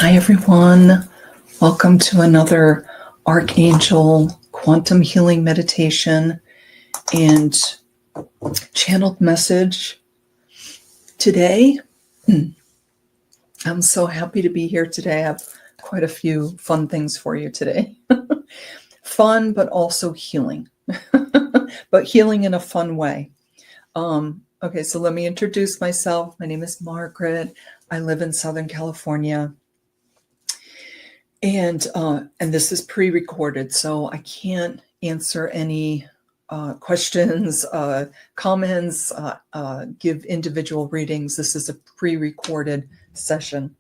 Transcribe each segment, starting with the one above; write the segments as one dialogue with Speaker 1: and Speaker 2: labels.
Speaker 1: Hi, everyone. Welcome to another Archangel quantum healing meditation and channeled message today. I'm so happy to be here today. I have quite a few fun things for you today. Fun, but also healing, but healing in a fun way. Okay, so let me introduce myself. My name is Margaret. I live in Southern California. And this is pre-recorded, so I can't answer any questions, comments, give individual readings. This is a pre-recorded session.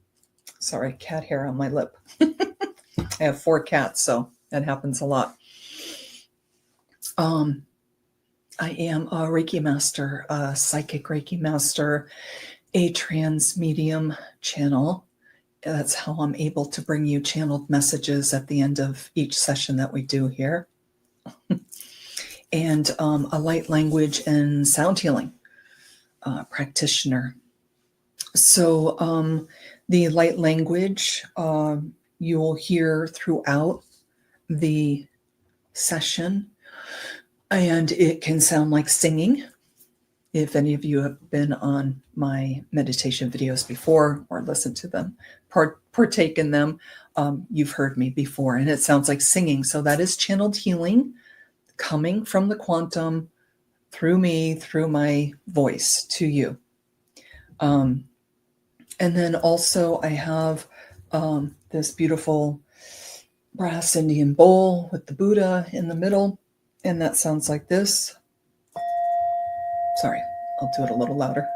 Speaker 1: Sorry, cat hair on my lip. I have 4 cats, so that happens a lot. I am a Reiki master, a psychic Reiki master, a trans medium channel. That's how I'm able to bring you channeled messages at the end of each session that we do here. And a light language and sound healing practitioner. So the light language you'll hear throughout the session, and it can sound like singing. If any of you have been on my meditation videos before or listened to them, partake in them, you've heard me before, and it sounds like singing. So that is channeled healing coming from the quantum through me, through my voice to you. And then also I have this beautiful brass Indian bowl with the Buddha in the middle, and that sounds like this. Sorry, I'll do it a little louder.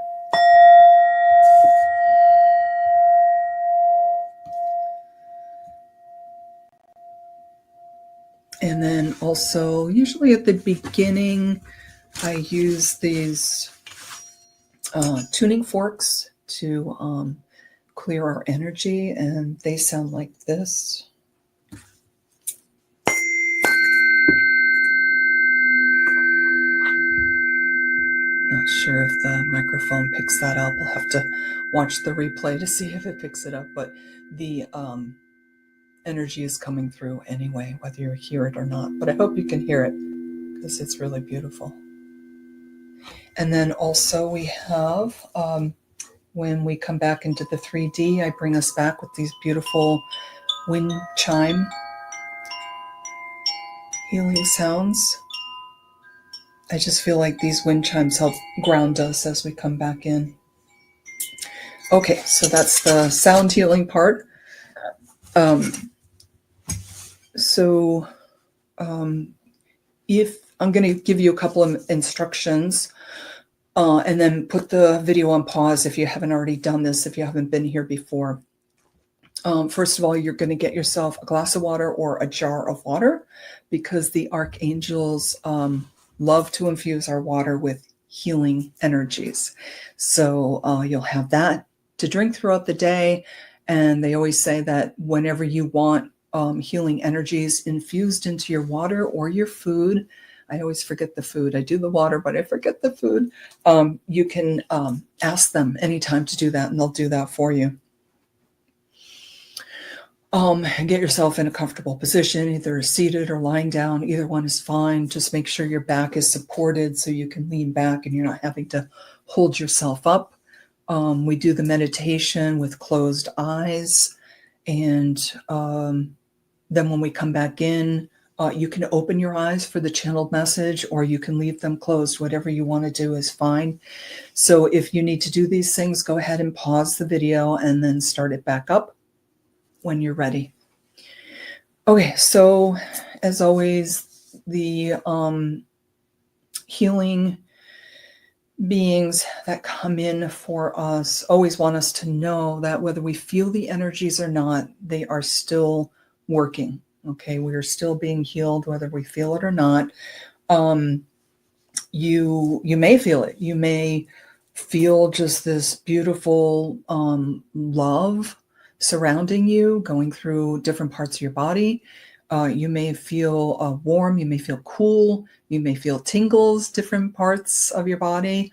Speaker 1: And then also, usually at the beginning, I use these tuning forks to clear our energy, and they sound like this. Not sure if the microphone picks that up. We'll have to watch the replay to see if it picks it up, but the energy is coming through anyway, whether you hear it or not. But I hope you can hear it because it's really beautiful. And then also we have, when we come back into the 3D, I bring us back with these beautiful wind chime healing sounds. I just feel like these wind chimes help ground us as we come back in. Okay, so that's the sound healing part. If I'm going to give you a couple of instructions and then put the video on pause if you haven't already done this, if you haven't been here before. First of all, you're going to get yourself a glass of water or a jar of water, because the archangels love to infuse our water with healing energies. So you'll have that to drink throughout the day. And they always say that whenever you want healing energies infused into your water or your food, I always forget the food. I do the water, but I forget the food. You can ask them anytime to do that, and they'll do that for you. Get yourself in a comfortable position, either seated or lying down. Either one is fine. Just make sure your back is supported so you can lean back and you're not having to hold yourself up. We do the meditation with closed eyes. And then when we come back in, you can open your eyes for the channeled message, or you can leave them closed. Whatever you want to do is fine. So if you need to do these things, go ahead and pause the video and then start it back up when you're ready. Okay, so as always, the healing beings that come in for us always want us to know that whether we feel the energies or not, they are still working. Okay, we are still being healed, whether we feel it or not. You may feel it. You may feel just this beautiful love surrounding you, going through different parts of your body. You may feel warm. You may feel cool. You may feel tingles, different parts of your body,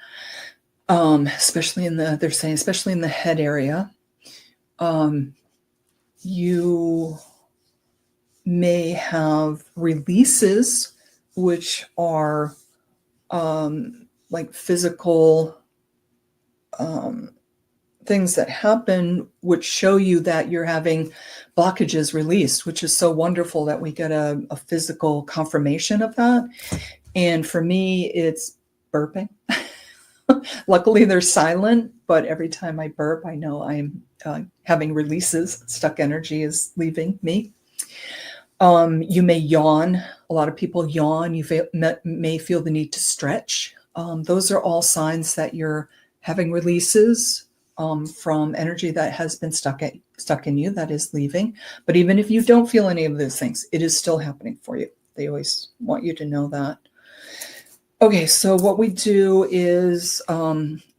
Speaker 1: especially in the head area. you may have releases, which are like physical things that happen, which show you that you're having blockages released, which is so wonderful that we get a physical confirmation of that. And for me, it's burping. Luckily, they're silent, but every time I burp, I know I'm having releases. Stuck energy is leaving me. You may yawn. A lot of people yawn. You may feel the need to stretch. Those are all signs that you're having releases from energy that has been stuck in you, that is leaving. But even if you don't feel any of those things, it is still happening for you. They always want you to know that. Okay, so what we do is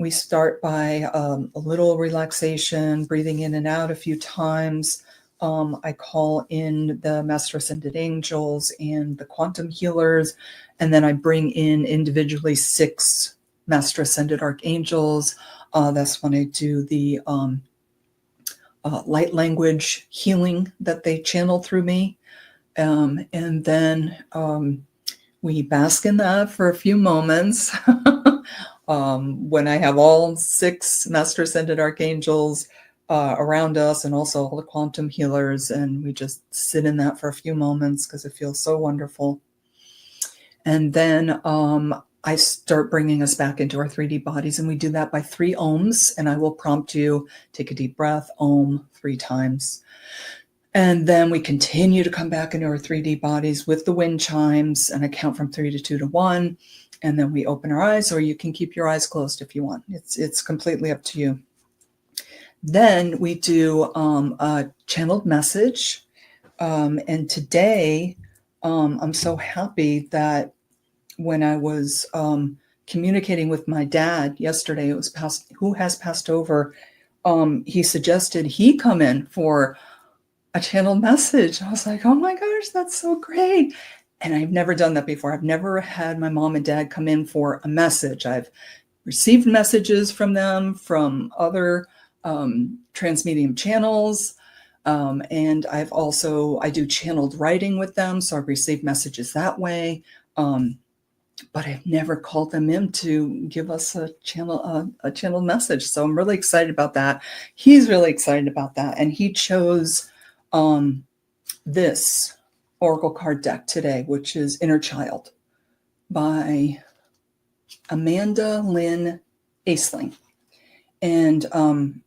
Speaker 1: we start by a little relaxation, breathing in and out a few times. I call in the Master Ascended Angels and the Quantum Healers, and then I bring in individually 6 Master Ascended Archangels. That's when I do the light language healing that they channel through me. And then we bask in that for a few moments. When I have all 6 Master Ascended Archangels around us, and also all the quantum healers, and we just sit in that for a few moments because it feels so wonderful. And then I start bringing us back into our 3D bodies, and we do that by 3 ohms, and I will prompt you, take a deep breath, ohm 3 times. And then we continue to come back into our 3D bodies with the wind chimes, and I count from 3 to 2 to 1, and then we open our eyes, or you can keep your eyes closed if you want. It's completely up to you. Then we do a channeled message, and today I'm so happy that when I was communicating with my dad yesterday, it was who has passed over, he suggested he come in for a channeled message. I was like, oh my gosh, that's so great. And I've never done that before. I've never had my mom and dad come in for a message. I've received messages from them from other transmedium channels. And I do channeled writing with them. So I've received messages that way. But I've never called them in to give us a channeled message. So I'm really excited about that. He's really excited about that. And he chose this Oracle card deck today, which is Inner Child by Amanda Lynn Aisling. And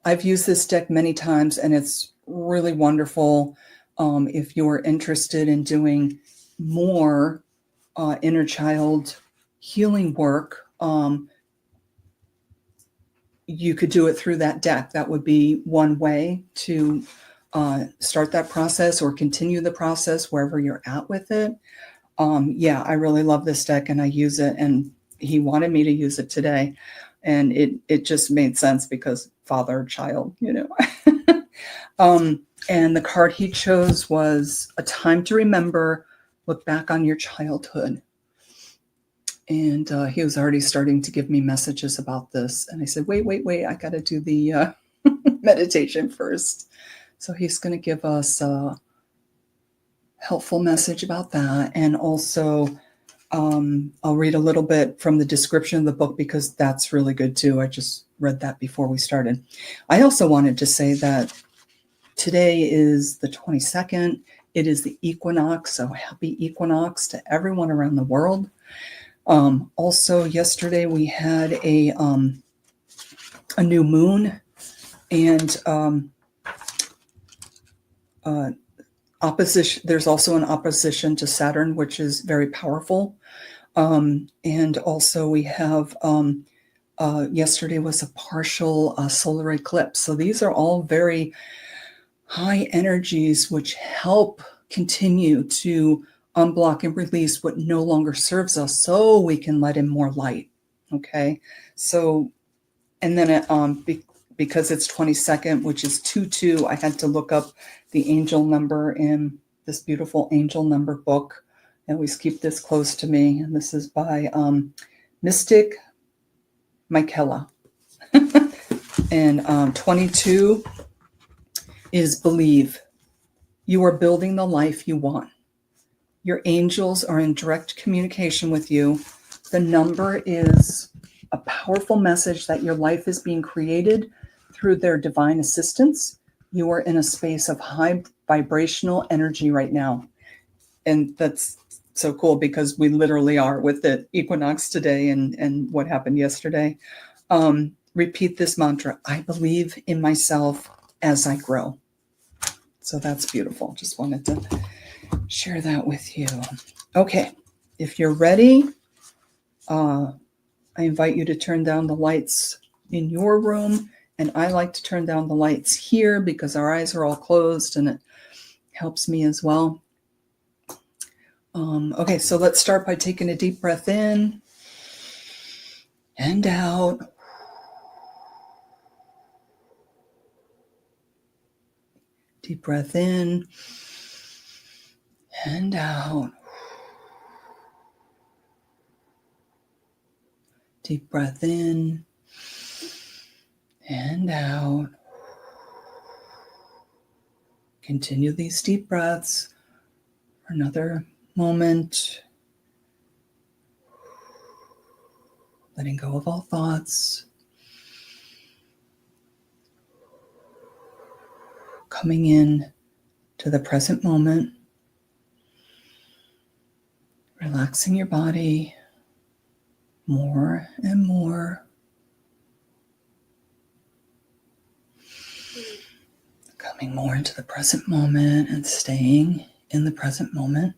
Speaker 1: I've used this deck many times, and it's really wonderful. If you're interested in doing more inner child healing work, you could do it through that deck. That would be one way to start that process or continue the process wherever you're at with it. Yeah, I really love this deck, and I use it, and he wanted me to use it today. And it just made sense because father, child, and the card he chose was A Time to Remember, Look Back on Your Childhood. And he was already starting to give me messages about this. And I said, wait, I got to do the meditation first. So he's going to give us a helpful message about that. And also, I'll read a little bit from the description of the book because that's really good too. I just read that before we started. I also wanted to say that today is the 22nd. It is the equinox. So happy equinox to everyone around the world. Also, yesterday we had a new moon, and opposition. There's also an opposition to Saturn, which is very powerful. And also we have yesterday was a partial solar eclipse. So these are all very high energies which help continue to unblock and release what no longer serves us, so we can let in more light. Okay, so and then because it's 22nd, which is 22, I had to look up the angel number in this beautiful angel number book. I always keep this close to me, and this is by Mystic Michaela. And 22 is believe. You are building the life you want. Your angels are in direct communication with you. The number is a powerful message that your life is being created through their divine assistance. You are in a space of high vibrational energy right now. And that's so cool because we literally are with the equinox today and what happened yesterday. Repeat this mantra. I believe in myself as I grow. So that's beautiful. Just wanted to share that with you. Okay. If you're ready, I invite you to turn down the lights in your room. And I like to turn down the lights here because our eyes are all closed and it helps me as well. Okay, so let's start by taking a deep breath in and out. Deep breath in and out. Deep breath in and out. Continue these deep breaths for another moment. Letting go of all thoughts. Coming in to the present moment. Relaxing your body more and more. Coming more into the present moment and staying in the present moment.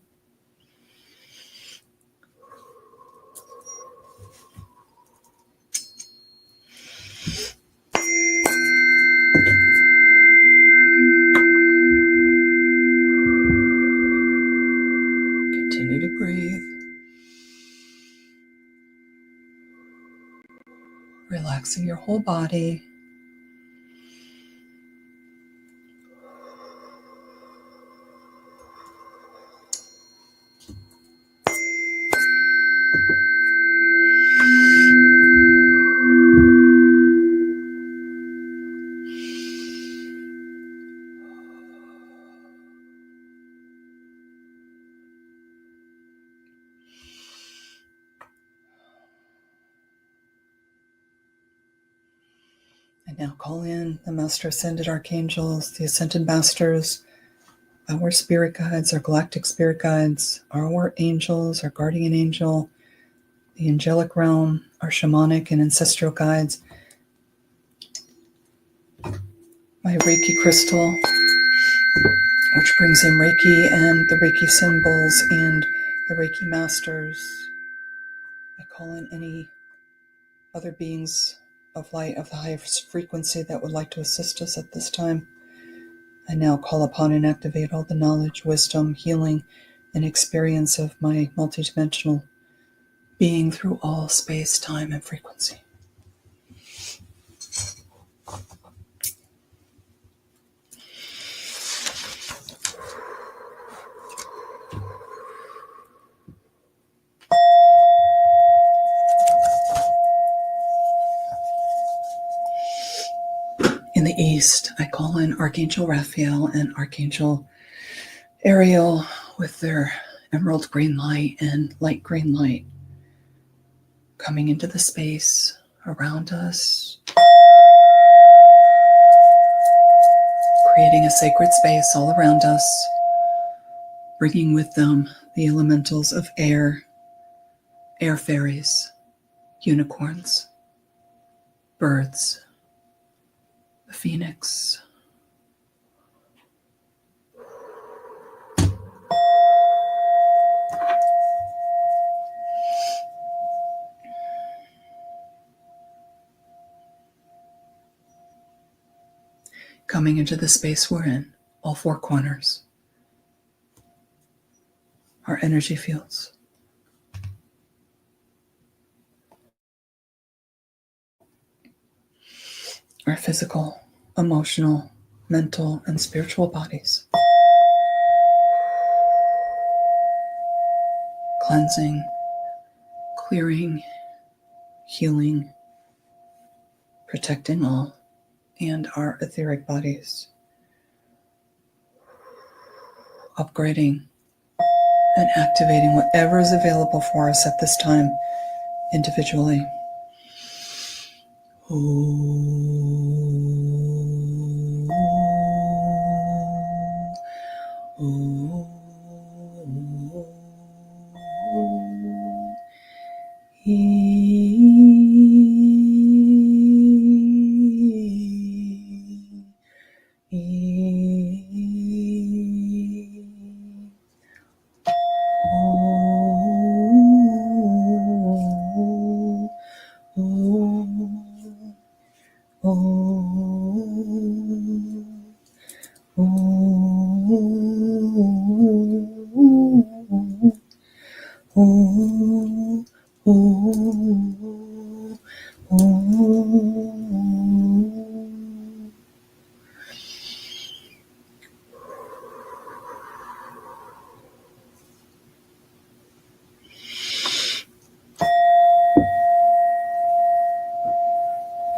Speaker 1: Continue to breathe. Relaxing your whole body. And now call in the Master Ascended Archangels, the Ascended Masters, our spirit guides, our galactic spirit guides, our angels, our guardian angel, the angelic realm, our shamanic and ancestral guides, my Reiki crystal, which brings in Reiki and the Reiki symbols and the Reiki masters. I call in any other beings of light of the highest frequency that would like to assist us at this time. I now call upon and activate all the knowledge, wisdom, healing, and experience of my multidimensional being through all space, time, and frequency. In the east, I call in Archangel Raphael and Archangel Ariel with their emerald green light and light green light coming into the space around us, creating a sacred space all around us, bringing with them the elementals of air, air fairies, unicorns, birds, the phoenix. Coming into the space we're in, all four corners, our energy fields. Our physical, emotional, mental, and spiritual bodies. Cleansing, clearing, healing, protecting all, and our etheric bodies. upgrading and activating whatever is available for us at this time individually.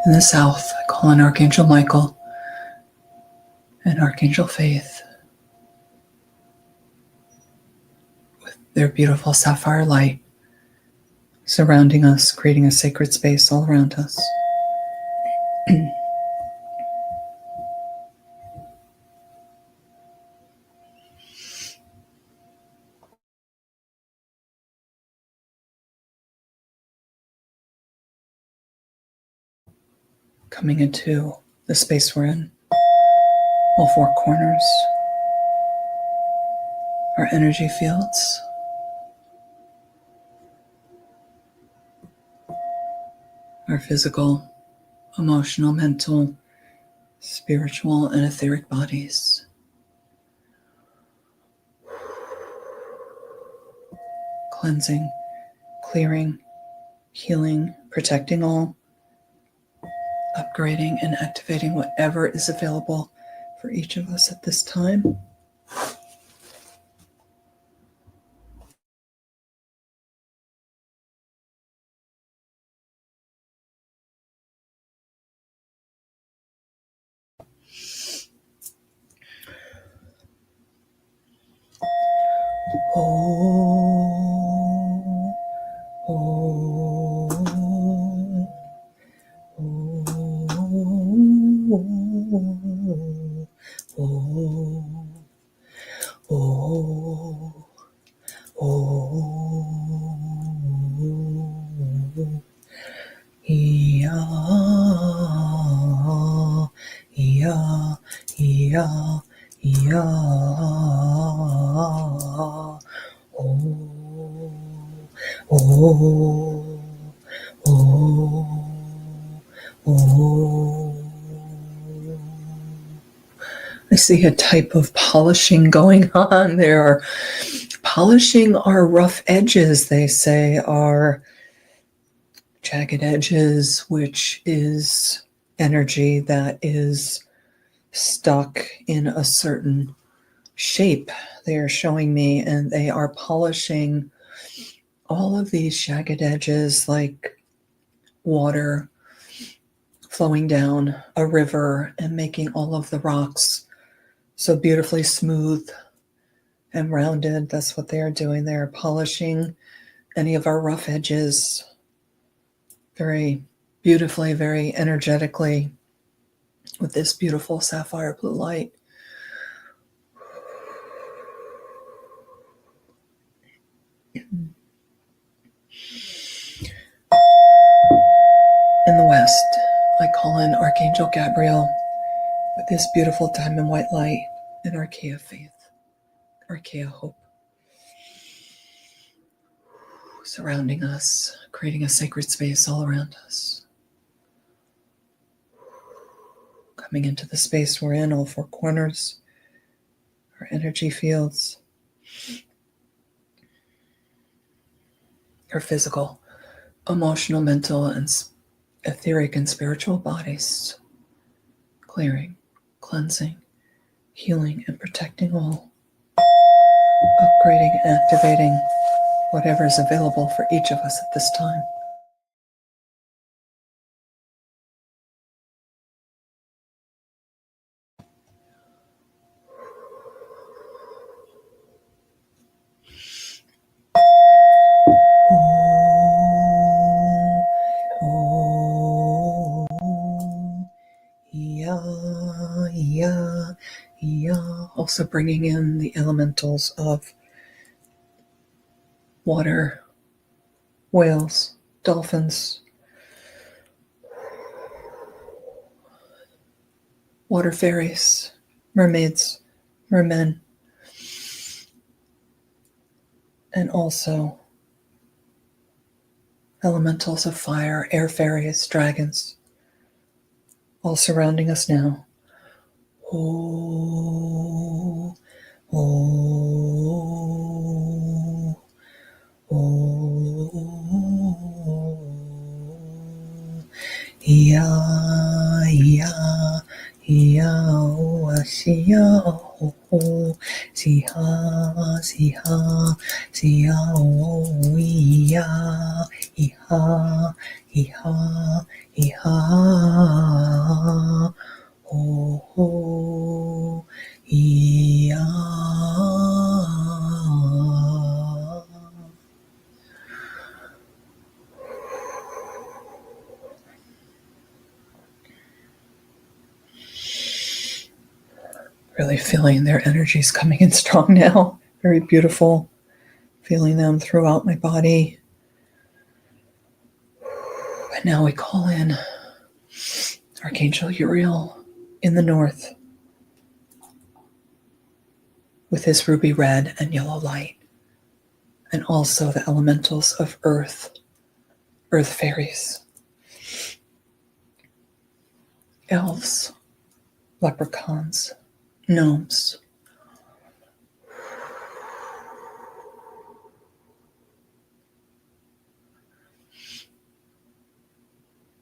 Speaker 1: In the south, I call on Archangel Michael and Archangel Faith with their beautiful sapphire light surrounding us, creating a sacred space all around us. Coming into the space we're in, all four corners, our energy fields, our physical, emotional, mental, spiritual, and etheric bodies. Cleansing, clearing, healing, protecting all, upgrading and activating whatever is available for each of us at this time. I see a type of polishing going on. They are polishing our rough edges, they say, our jagged edges, which is energy that is stuck in a certain shape. They are showing me, and they are polishing all of these jagged edges like water flowing down a river and making all of the rocks so beautifully smooth and rounded. That's what they are doing. They are polishing any of our rough edges very beautifully, very energetically with this beautiful sapphire blue light. In the west, I call in Archangel Gabriel with this beautiful diamond white light and Archaea faith, Archaea hope, surrounding us, creating a sacred space all around us. Coming into the space we're in, all four corners, our energy fields, our physical, emotional, mental, and etheric and spiritual bodies, clearing, cleansing, healing, and protecting all, upgrading and activating whatever is available for each of us at this time. ya, ya. Also bringing in the elementals of water, whales, dolphins, water fairies, mermaids, mermen, and also elementals of fire, air fairies, dragons, all surrounding us now. Oh, oh, oh, ya, ya, ya, oh, siya, oh, oh, siha, siha, siya, oh, ya, iha, iha, iha, oh, oh, ya. Really feeling their energies coming in strong now. Very beautiful. Feeling them throughout my body. And now we call in Archangel Uriel in the north with his ruby red and yellow light. And also the elementals of earth, earth fairies, elves, leprechauns, gnomes.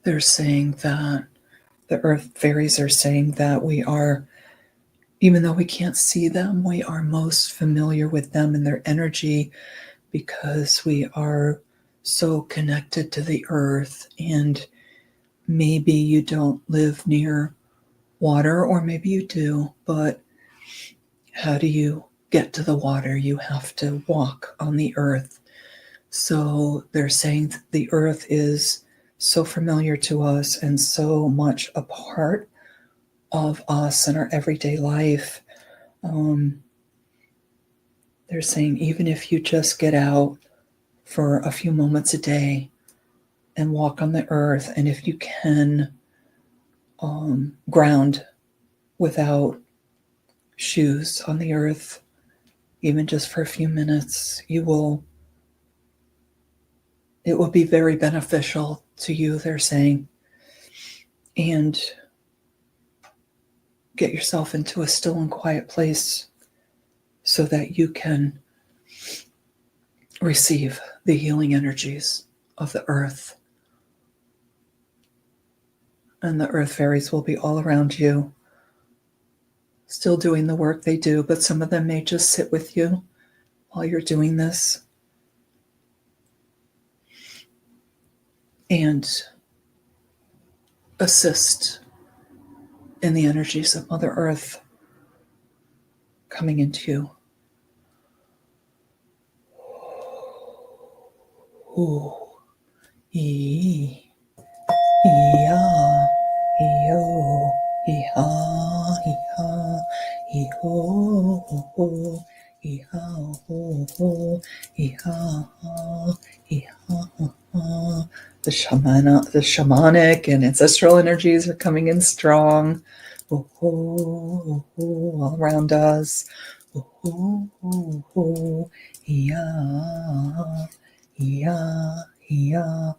Speaker 1: They're saying that the earth fairies are saying that we are, even though we can't see them, we are most familiar with them and their energy because we are so connected to the earth. And maybe you don't live near water, or maybe you do, but how do you get to the water? You have to walk on the earth. So they're saying that the earth is so familiar to us and so much a part of us in our everyday life. They're saying even if you just get out for a few moments a day and walk on the earth, and if you can ground without shoes on the earth, even just for a few minutes, it will be very beneficial to you, they're saying. And get yourself into a still and quiet place so that you can receive the healing energies of the earth. And the earth fairies will be all around you, still doing the work they do, but some of them may just sit with you while you're doing this and assist in the energies of Mother Earth coming into you. Ooh. E. Ya. Yo. Iha. Iha. Iho. Ho. Iha. Ho. Iha. Iha. The shamanic and ancestral energies are coming in strong. All around us. Yeah, yeah, yeah.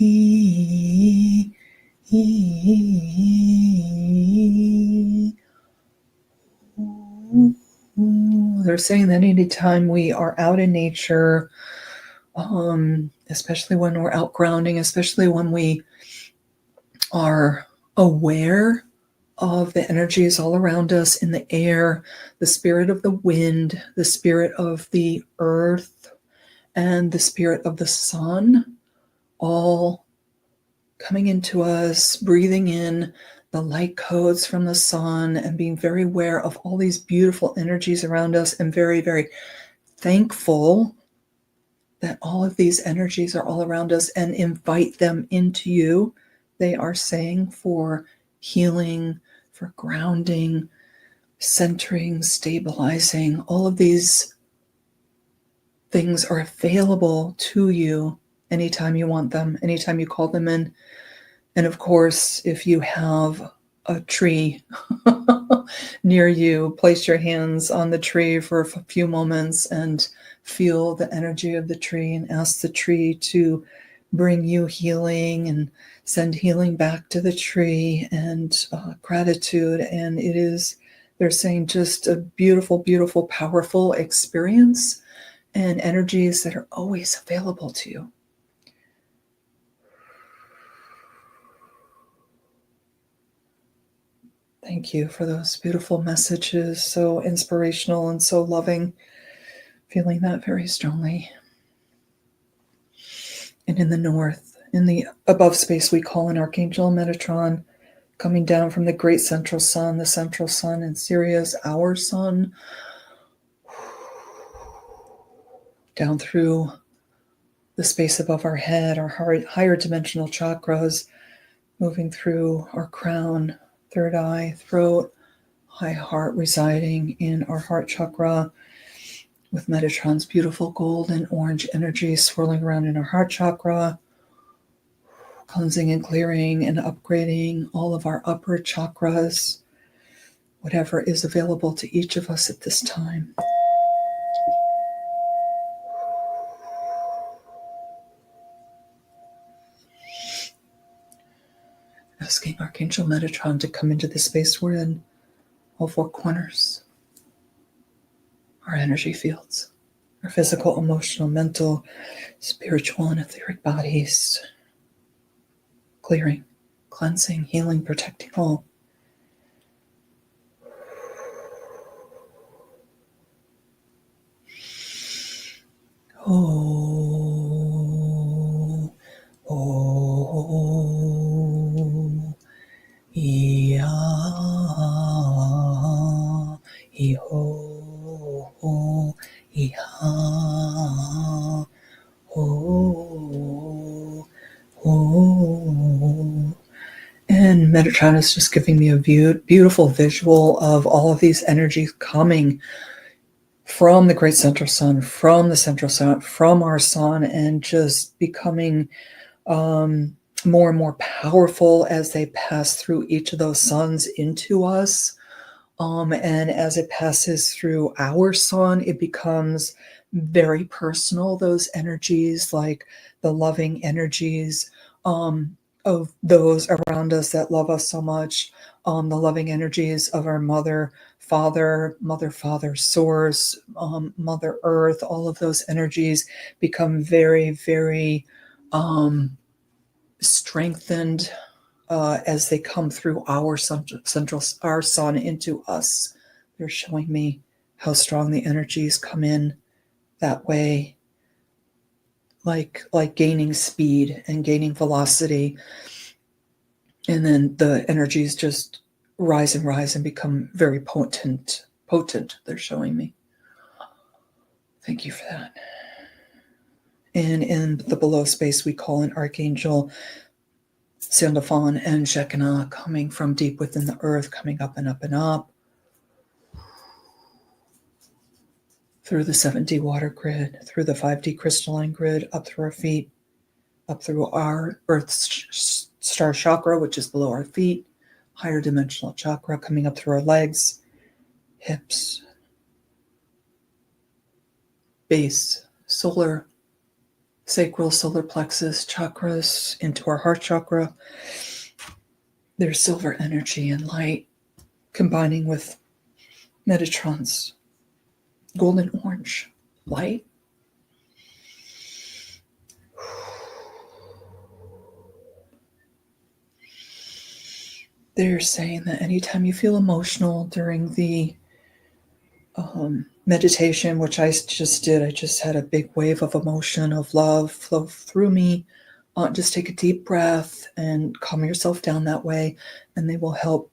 Speaker 1: Ee, ee. They're saying that anytime we are out in nature, especially when we're out grounding, especially when we are aware of the energies all around us in the air, the spirit of the wind, the spirit of the earth, and the spirit of the sun, all coming into us, breathing in the light codes from the sun and being very aware of all these beautiful energies around us, and very, very thankful that all of these energies are all around us, and invite them into you They are saying for healing, for grounding, centering, stabilizing. All of these things are available to you anytime you want them, anytime you call them in. And of course, if you have a tree near you, place your hands on the tree for a few moments and feel the energy of the tree and ask the tree to bring you healing and send healing back to the tree and gratitude. And it is, they're saying, just a beautiful, beautiful, powerful experience and energies that are always available to you. Thank you for those beautiful messages, so inspirational and so loving. Feeling that very strongly. And in the north, in the above space, we call an Archangel Metatron coming down from the great central sun. The central sun in Sirius, our sun, down through the space above our head, our higher dimensional chakras, moving through our crown, third eye, throat, high heart, residing in our heart chakra, with Metatron's beautiful gold and orange energy swirling around in our heart chakra, cleansing and clearing and upgrading all of our upper chakras, whatever is available to each of us at this time. Asking Archangel Metatron to come into the space we're in, all four corners, our energy fields, our physical, emotional, mental, spiritual, and etheric bodies, clearing, cleansing, healing, protecting all. Oh, oh, yeah, oh, yeah, oh, oh. And Metatron is just giving me a beautiful visual of all of these energies coming from the great central sun, from the central sun, from our sun, and just becoming more and more powerful as they pass through each of those suns into us. And as it passes through our sun, it becomes very personal, those energies, like the loving energies of those around us that love us so much, the loving energies of our mother, father, source, mother earth. All of those energies become very, very strengthened as they come through our our sun into us. They're showing me how strong the energies come in that way, like gaining speed and gaining velocity, and then the energies just rise and become very potent. They're showing me. Thank you for that. And in the below space, we call an Archangel Sandalphon and Shekinah, coming from deep within the earth, coming up and up and up through the 7D water grid, through the 5D crystalline grid, up through our feet, up through our earth star chakra, which is below our feet, higher dimensional chakra, coming up through our legs, hips, base, solar, sacral, solar plexus chakras, into our heart chakra. There's silver energy and light combining with Metatron's golden orange light. They're saying that anytime you feel emotional during the meditation, which I just did, I just had a big wave of emotion, of love flow through me. Just take a deep breath and calm yourself down that way, and they will help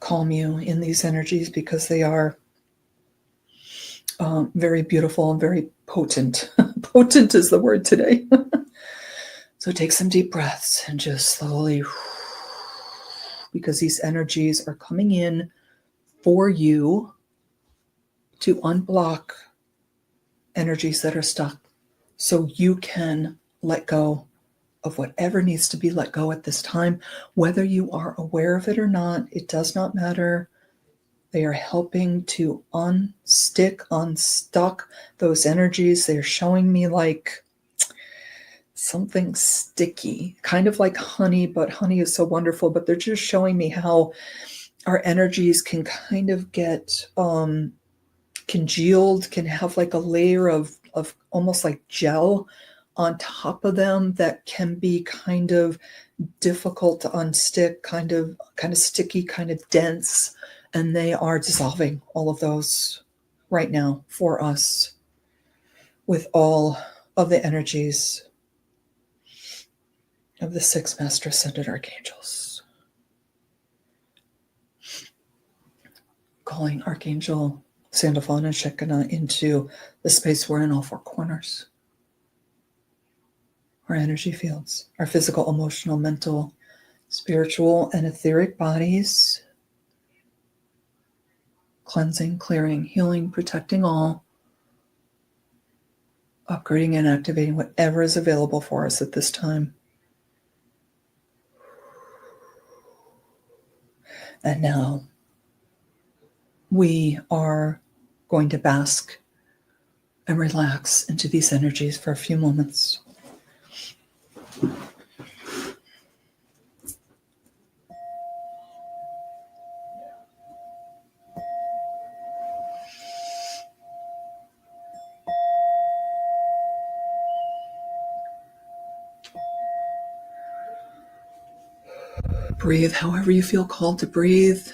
Speaker 1: calm you in these energies, because they are very beautiful and very potent. Potent is the word today. So take some deep breaths and just slowly, because these energies are coming in for you to unblock energies that are stuck so you can let go of whatever needs to be let go at this time. Whether you are aware of it or not, it does not matter. They are helping to unstuck those energies. They're showing me like something sticky, kind of like honey, but honey is so wonderful. But they're just showing me how our energies can kind of get congealed, can have like a layer of almost like gel on top of them that can be kind of difficult to unstick, kind of sticky, kind of dense. And they are dissolving all of those right now for us with all of the energies of the 6 Master Ascended Archangels. Calling Archangel Sandalphon and Shekinah into the space we're in, all 4 corners. Our energy fields, our physical, emotional, mental, spiritual, and etheric bodies. Cleansing, clearing, healing, protecting all. Upgrading and activating whatever is available for us at this time. And now we are going to bask and relax into these energies for a few moments. Breathe however you feel called to breathe.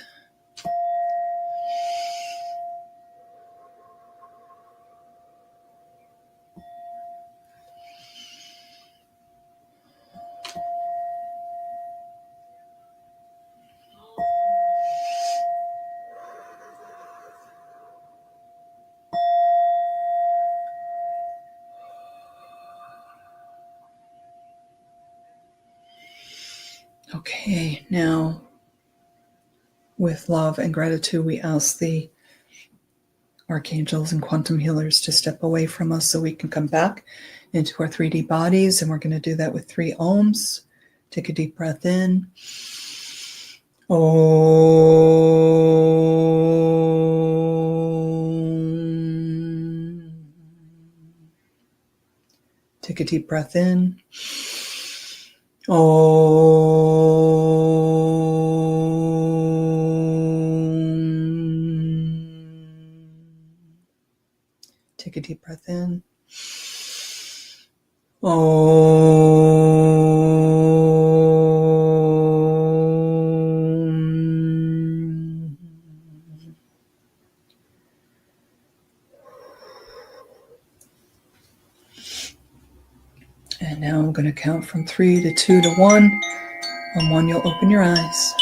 Speaker 1: Okay, now with love and gratitude, we ask the archangels and quantum healers to step away from us so we can come back into our 3D bodies. And we're going to do that with 3 ohms. Take a deep breath in. Om. Take a deep breath in. Take a deep breath in. And now I'm going to count from 3 to 2 to 1. On 1, you'll open your eyes.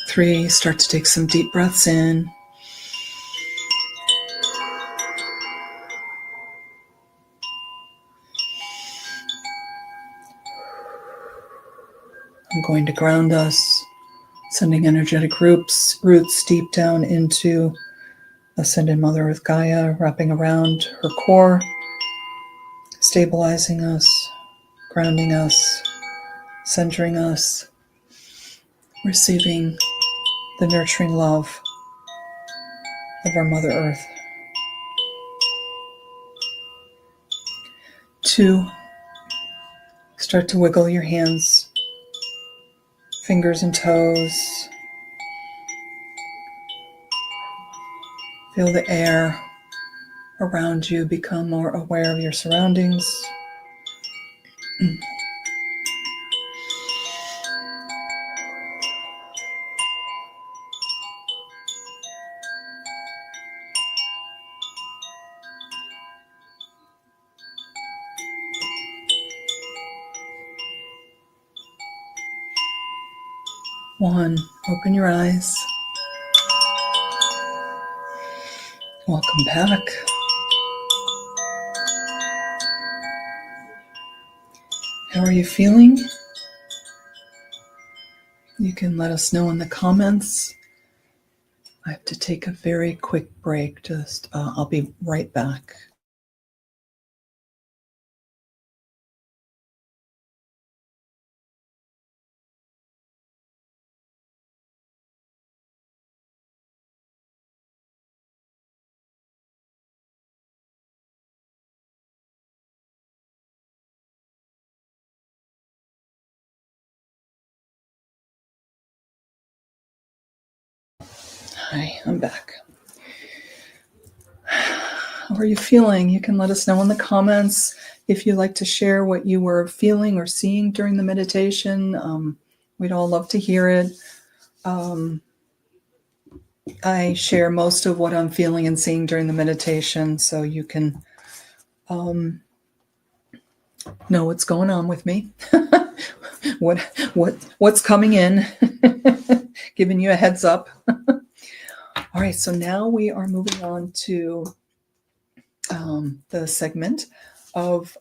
Speaker 1: 3, start to take some deep breaths in. I'm going to ground us, sending energetic roots deep down into Ascended Mother Earth Gaia, wrapping around her core, stabilizing us, grounding us, centering us, receiving the nurturing love of our Mother Earth. 2, start to wiggle your hands, fingers and toes. Feel the air around you, become more aware of your surroundings. 1, open your eyes. Welcome back. How are you feeling? You can let us know in the comments. I have to take a very quick break. I'll be right back. Hi, I'm back. How are you feeling? You can let us know in the comments if you'd like to share what you were feeling or seeing during the meditation. We'd all love to hear it. I share most of what I'm feeling and seeing during the meditation, so you can know what's going on with me. what's coming in. Giving you a heads up. All right, so now we are moving on to the segment of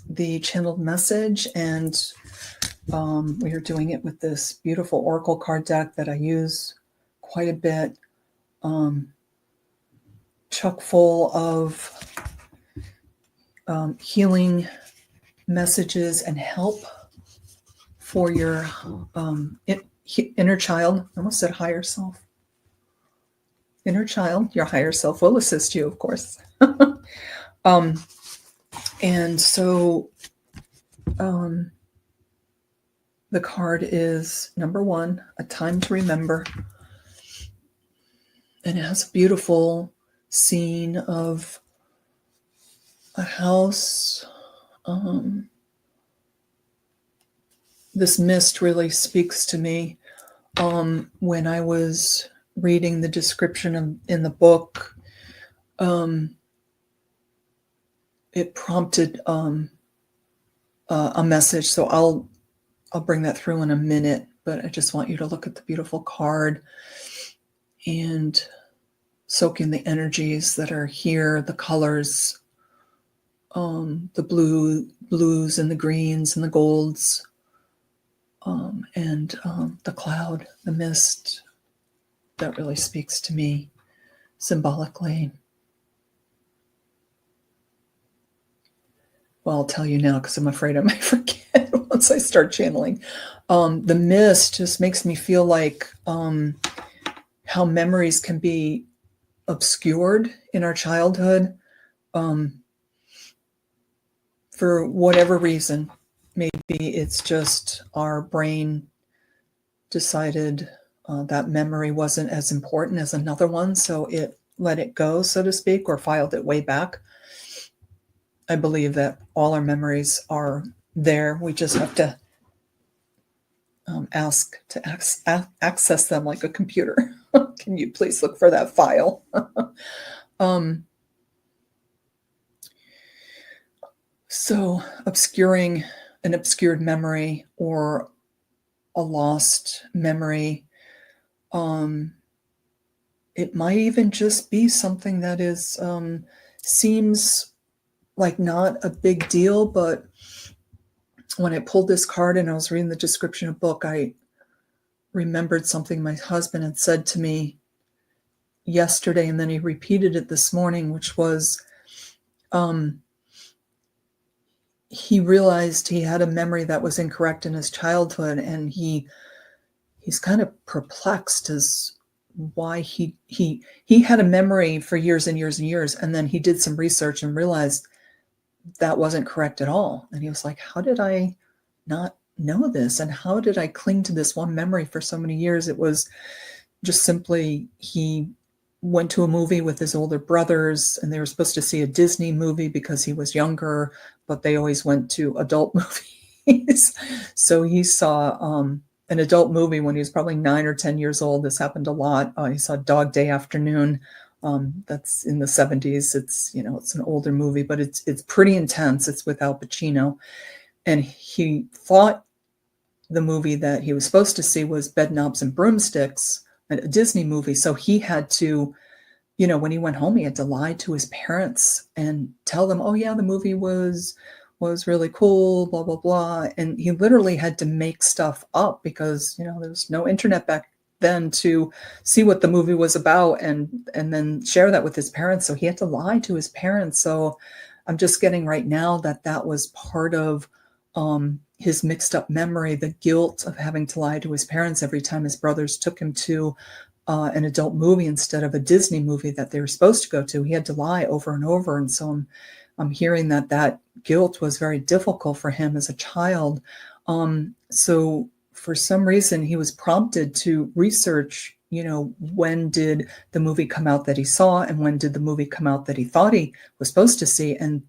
Speaker 1: the channeled message, and we are doing it with this beautiful oracle card deck that I use quite a bit, chock full of healing messages and help for your inner child. I almost said higher self. Inner child, your higher self will assist you, of course. And so the card is number 1, A Time to Remember. And it has a beautiful scene of a house. This mist really speaks to me. When I was reading the description in the book, it prompted a message. So I'll bring that through in a minute, but I just want you to look at the beautiful card and soak in the energies that are here, the colors, the blues and the greens and the golds, and the cloud, the mist. That really speaks to me symbolically. Well, I'll tell you now because I'm afraid I might forget once I start channeling. The mist just makes me feel like how memories can be obscured in our childhood for whatever reason. Maybe it's just our brain decided that memory wasn't as important as another one, so it let it go, so to speak, or filed it way back. I believe that all our memories are there. We just have to ask to access them like a computer. Can you please look for that file? So obscuring an obscured memory or a lost memory, it might even just be something that is seems like not a big deal, but when I pulled this card and I was reading the description of the book, I remembered something my husband had said to me yesterday, and then he repeated it this morning, which was he realized he had a memory that was incorrect in his childhood, and he's kind of perplexed as why he had a memory for years and years and years, and then he did some research and realized that wasn't correct at all. And he was like, how did I not know this? And how did I cling to this one memory for so many years? It was just simply he went to a movie with his older brothers, and they were supposed to see a Disney movie because he was younger, but they always went to adult movies. So he saw an adult movie when he was probably 9 or 10 years old. This happened a lot. He saw Dog Day Afternoon. That's in the 70s. It's an older movie, but it's pretty intense. It's with Al Pacino. And he thought the movie that he was supposed to see was Bedknobs and Broomsticks, a Disney movie. So he had to, when he went home, he had to lie to his parents and tell them, oh yeah, the movie was was really cool, blah, blah, blah. And he literally had to make stuff up because, there was no internet back then to see what the movie was about and then share that with his parents. So he had to lie to his parents. So I'm just getting right now that was part of his mixed up memory, the guilt of having to lie to his parents every time his brothers took him to an adult movie instead of a Disney movie that they were supposed to go to. He had to lie over and over. And so I'm hearing that guilt was very difficult for him as a child. So for some reason, he was prompted to research, when did the movie come out that he saw and when did the movie come out that he thought he was supposed to see. And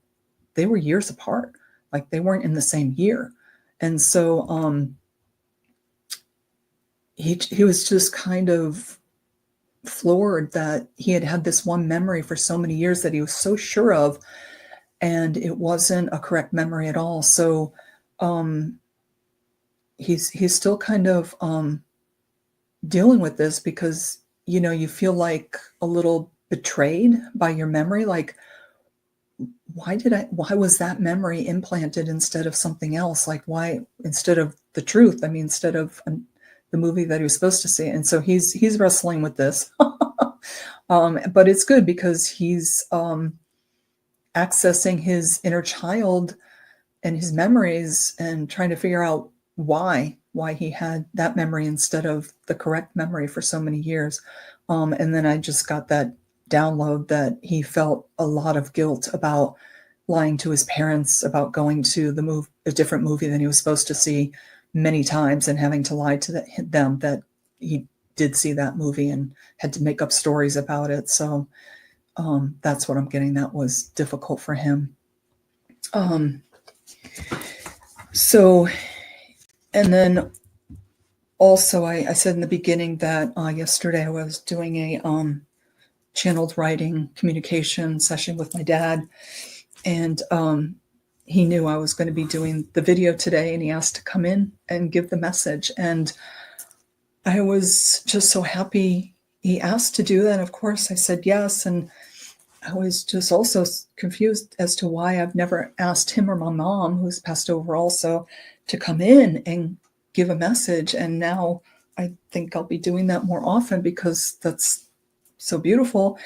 Speaker 1: they were years apart. Like they weren't in the same year. And so he was just kind of floored that he had this one memory for so many years that he was so sure of, and it wasn't a correct memory at all. So he's still kind of dealing with this because, you feel like a little betrayed by your memory. Like, why was that memory implanted instead of something else? Like, why instead of the truth? I mean, instead of the movie that he was supposed to see. And so he's wrestling with this. But it's good because he's accessing his inner child and his memories and trying to figure out why he had that memory instead of the correct memory for so many years. And then I just got that download that he felt a lot of guilt about lying to his parents about going to a different movie than he was supposed to see many times and having to lie to them that he did see that movie and had to make up stories about it. So that's what I'm getting. That was difficult for him. So, and then also I said in the beginning that yesterday I was doing a channeled writing communication session with my dad, and he knew I was going to be doing the video today, and he asked to come in and give the message. And I was just so happy he asked to do that. Of course, I said yes. And I was just also confused as to why I've never asked him or my mom, who's passed over also, to come in and give a message. And now I think I'll be doing that more often because that's so beautiful.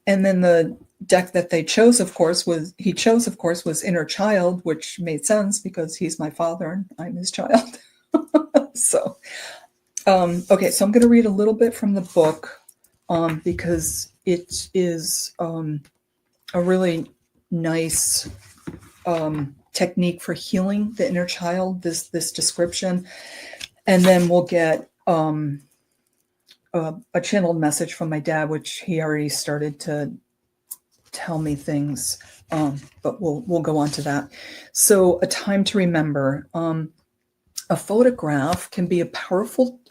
Speaker 1: And then the deck that they chose, of course, was Inner Child, which made sense because he's my father and I'm his child. So, okay, so I'm going to read a little bit from the book because it is a really nice technique for healing the inner child, this description. And then we'll get a channeled message from my dad, which he already started to tell me things, but we'll go on to that. So a time to remember. A photograph can be a powerful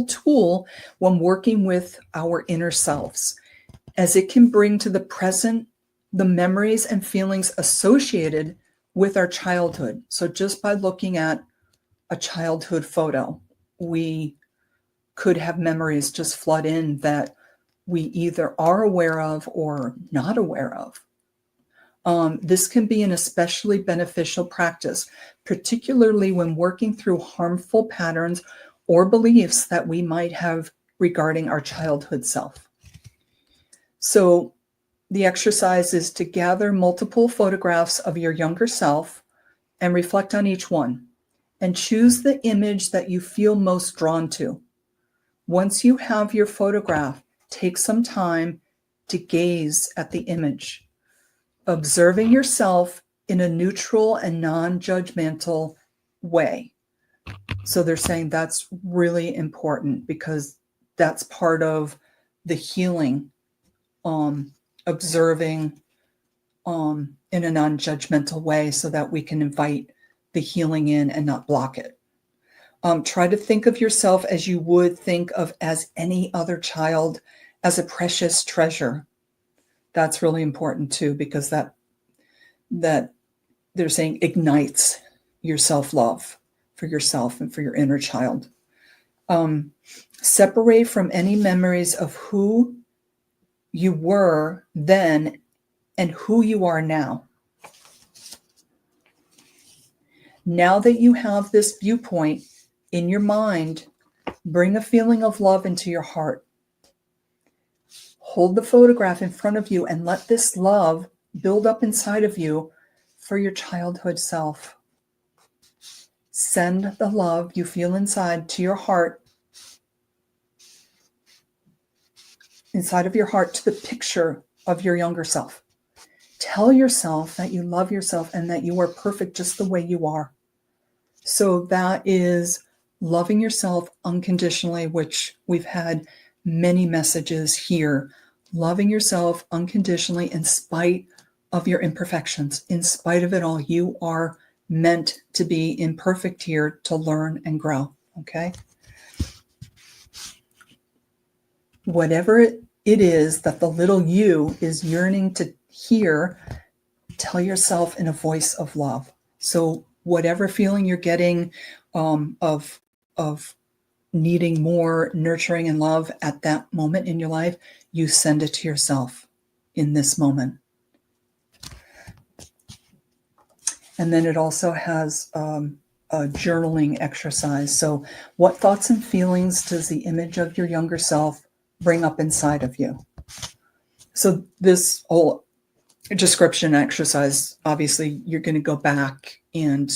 Speaker 1: tool when working with our inner selves, as it can bring to the present the memories and feelings associated with our childhood. So just by looking at a childhood photo, we could have memories just flood in that we either are aware of or not aware of. This can be an especially beneficial practice, particularly when working through harmful patterns or beliefs that we might have regarding our childhood self. So the exercise is to gather multiple photographs of your younger self and reflect on each one, and choose the image that you feel most drawn to. Once you have your photograph, take some time to gaze at the image, observing yourself in a neutral and non-judgmental way. So they're saying that's really important because that's part of the healing, observing in a non-judgmental way so that we can invite the healing in and not block it. Try to think of yourself as you would think of as any other child, as a precious treasure. That's really important too, because that they're saying ignites your self-love for yourself and for your inner child. Separate from any memories of who you were then and who you are now. Now that you have this viewpoint in your mind, bring a feeling of love into your heart. Hold the photograph in front of you and let this love build up inside of you for your childhood self. Send the love you feel inside to your heart, inside of your heart, to the picture of your younger self. Tell yourself that you love yourself and that you are perfect just the way you are. So that is loving yourself unconditionally, which we've had many messages here. Loving yourself unconditionally in spite of your imperfections. In spite of it all, you are meant to be imperfect here to learn and grow. Okay? Whatever it is that the little you is yearning to hear, tell yourself in a voice of love. So whatever feeling you're getting of needing more nurturing and love at that moment in your life, you send it to yourself in this moment. And then it also has a journaling exercise. So what thoughts and feelings does the image of your younger self bring up inside of you? So this whole description exercise, obviously you're going to go back and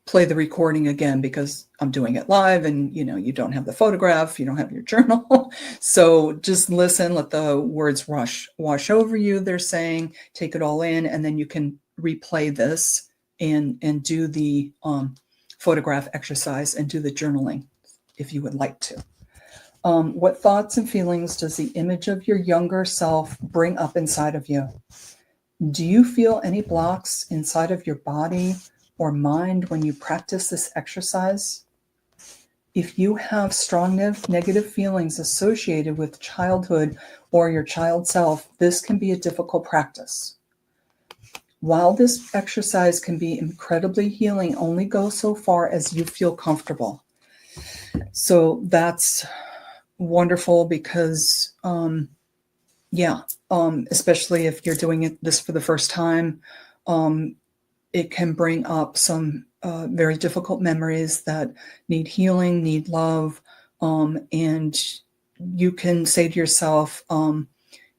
Speaker 1: play the recording again, because I'm doing it live and you don't have the photograph, you don't have your journal. So just listen, let the words wash over you, they're saying, take it all in, and then you can replay this and do the photograph exercise and do the journaling if you would like to. What thoughts and feelings does the image of your younger self bring up inside of you? Do you feel any blocks inside of your body or mind when you practice this exercise? If you have strong negative feelings associated with childhood or your child self, this can be a difficult practice. While this exercise can be incredibly healing, only go so far as you feel comfortable. So that's wonderful, because especially if you're doing this for the first time, it can bring up some very difficult memories that need healing, need love, and you can say to yourself,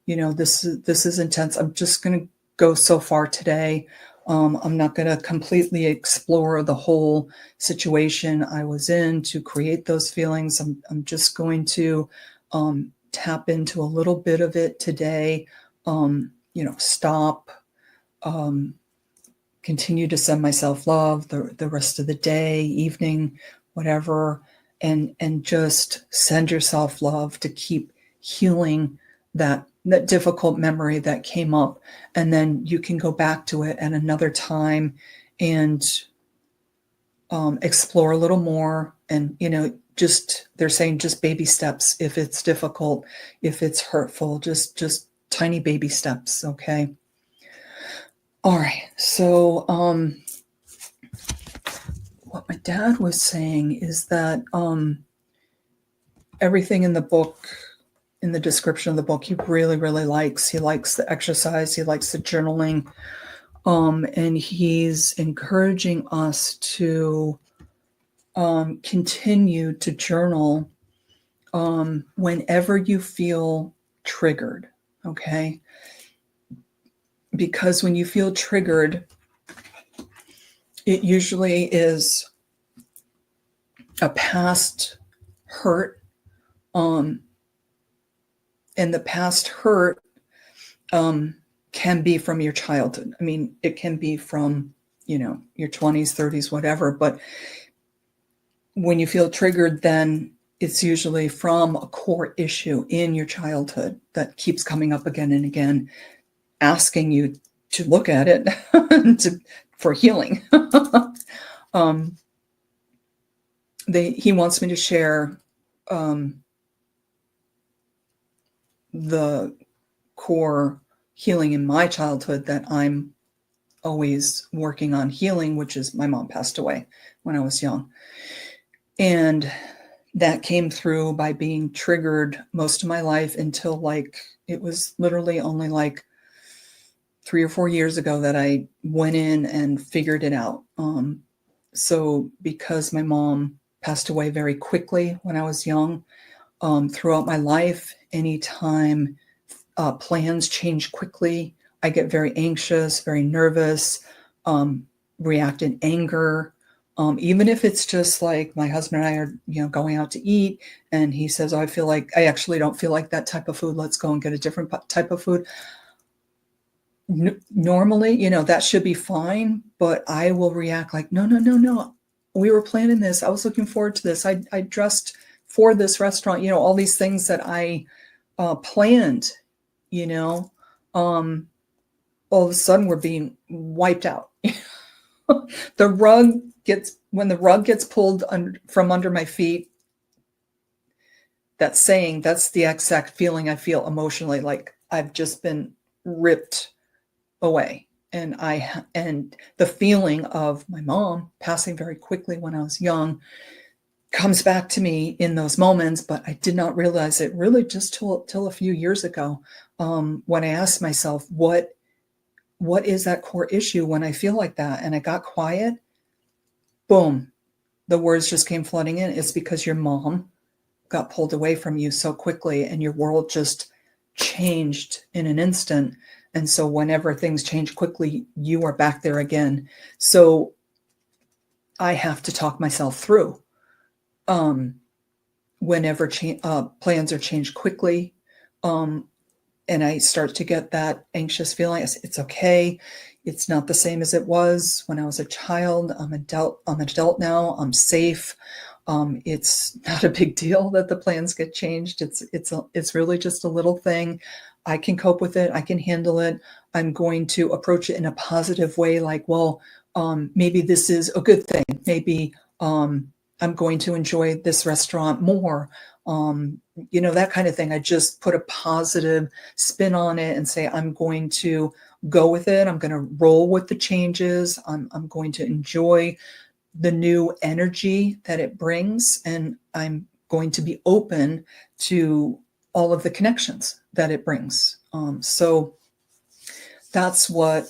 Speaker 1: this is intense. I'm just going to go so far today. I'm not going to completely explore the whole situation I was in to create those feelings. I'm just going to tap into a little bit of it today. Stop. Continue to send myself love the rest of the day, evening, whatever, and just send yourself love to keep healing that difficult memory that came up. And then you can go back to it at another time and explore a little more. And, they're saying just baby steps. If it's difficult, if it's hurtful, just tiny baby steps. Okay. All right. So, what my dad was saying is that everything in the book, in the description of the book, he really, really likes. He likes the exercise. He likes the journaling. And he's encouraging us to continue to journal whenever you feel triggered. Okay. Because when you feel triggered, it usually is a past hurt. And the past hurt can be from your childhood. I mean, it can be from, your 20s, 30s, whatever. But when you feel triggered, then it's usually from a core issue in your childhood that keeps coming up again and again, asking you to look at it for healing. He wants me to share the core healing in my childhood that I'm always working on healing, which is my mom passed away when I was young. And that came through by being triggered most of my life until it was literally only 3 or 4 years ago that I went in and figured it out. So because my mom passed away very quickly when I was young, throughout my life, anytime plans change quickly, I get very anxious, very nervous, react in anger. Even if it's just like my husband and I are, going out to eat, and he says, "Oh, I actually don't feel like that type of food. Let's go and get a different type of food." Normally, that should be fine, but I will react like, no, no, no, no. We were planning this. I was looking forward to this. I dressed for this restaurant, all these things that I planned, all of a sudden we're being wiped out. When the rug gets pulled from under my feet, that's the exact feeling I feel emotionally, like I've just been ripped away. And the feeling of my mom passing very quickly when I was young comes back to me in those moments, but I did not realize it really just till a few years ago, when I asked myself, what is that core issue when I feel like that? And I got quiet. Boom. The words just came flooding in. It's because your mom got pulled away from you so quickly and your world just changed in an instant. And so whenever things change quickly, you are back there again. So I have to talk myself through. Whenever plans are changed quickly, and I start to get that anxious feeling, it's okay. It's not the same as it was when I was a child. I'm an adult now. I'm safe. It's not a big deal that the plans get changed. It's really just a little thing. I can cope with it. I can handle it. I'm going to approach it in a positive way. Like, well, maybe this is a good thing. Maybe I'm going to enjoy this restaurant more. That kind of thing. I just put a positive spin on it and say, I'm going to go with it. I'm going to roll with the changes. I'm going to enjoy the new energy that it brings. And I'm going to be open to all of the connections that it brings. So that's what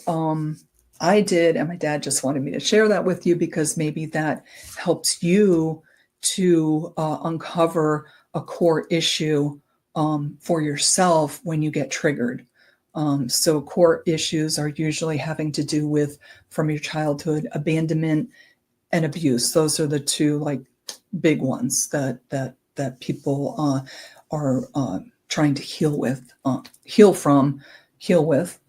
Speaker 1: I did. And my dad just wanted me to share that with you because maybe that helps you to uncover a core issue for yourself when you get triggered. So core issues are usually having to do with, from your childhood, abandonment and abuse. Those are the two big ones that people are trying to heal with.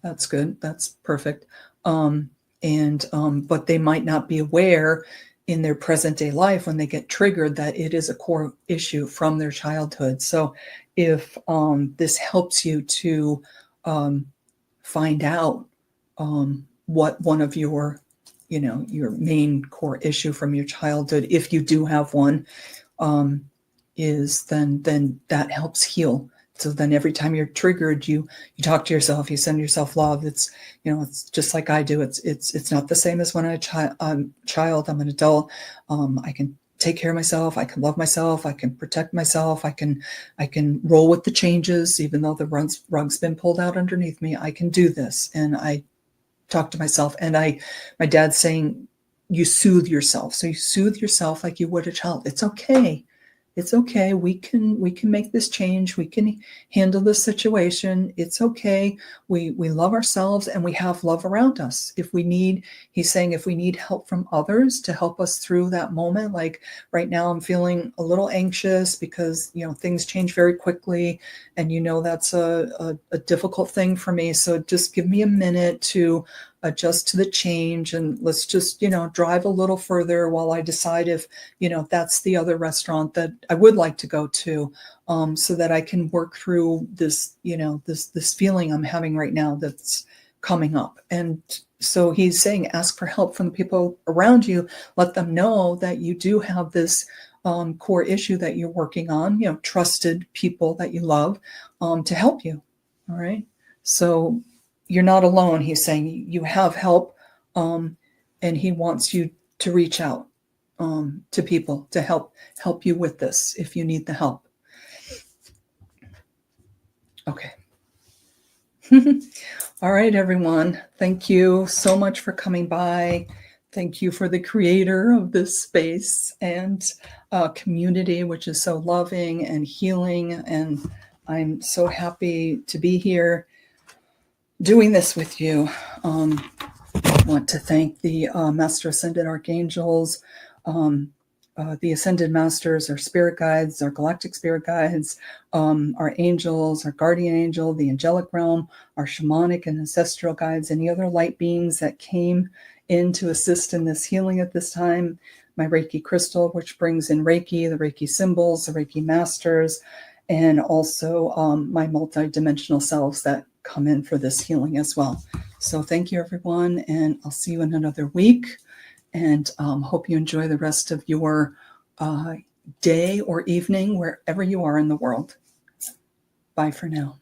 Speaker 1: That's good. That's perfect. But they might not be aware in their present day life when they get triggered that it is a core issue from their childhood. So if this helps you to find out what one of your main core issue from your childhood, if you do have one, is, then that helps heal. So then every time you're triggered, you talk to yourself, you send yourself love. It's just like I do. It's not the same as when I'm a child. I'm an adult. I can take care of myself. I can love myself. I can protect myself. I can roll with the changes, even though the rug's been pulled out underneath me. I can do this. And I talk to myself, and my dad's saying, you soothe yourself. So you soothe yourself like you would a child. It's okay. It's okay. We can make this change. We can handle this situation. It's okay. We love ourselves and we have love around us. He's saying, if we need help from others to help us through that moment, like right now I'm feeling a little anxious because, things change very quickly, and that's a difficult thing for me. So just give me a minute to adjust to the change, and let's just, drive a little further while I decide if, that's the other restaurant that I would like to go to, so that I can work through this, this feeling I'm having right now that's coming up. And so he's saying, ask for help from the people around you. Let them know that you do have this core issue that you're working on, trusted people that you love, to help you. All right. So you're not alone. He's saying you have help, and he wants you to reach out to people to help you with this if you need the help. Okay. All right, everyone. Thank you so much for coming by. Thank you for the creator of this space and community, which is so loving and healing. And I'm so happy to be here doing this with you. I want to thank the Master Ascended Archangels, the Ascended Masters, our spirit guides, our galactic spirit guides, our angels, our guardian angel, the angelic realm, our shamanic and ancestral guides, any other light beings that came in to assist in this healing at this time. My Reiki crystal, which brings in Reiki, the Reiki symbols, the Reiki masters, and also my multidimensional selves that come in for this healing as well. So thank you, everyone, and I'll see you in another week. And hope you enjoy the rest of your day or evening, wherever you are in the world. Bye for now.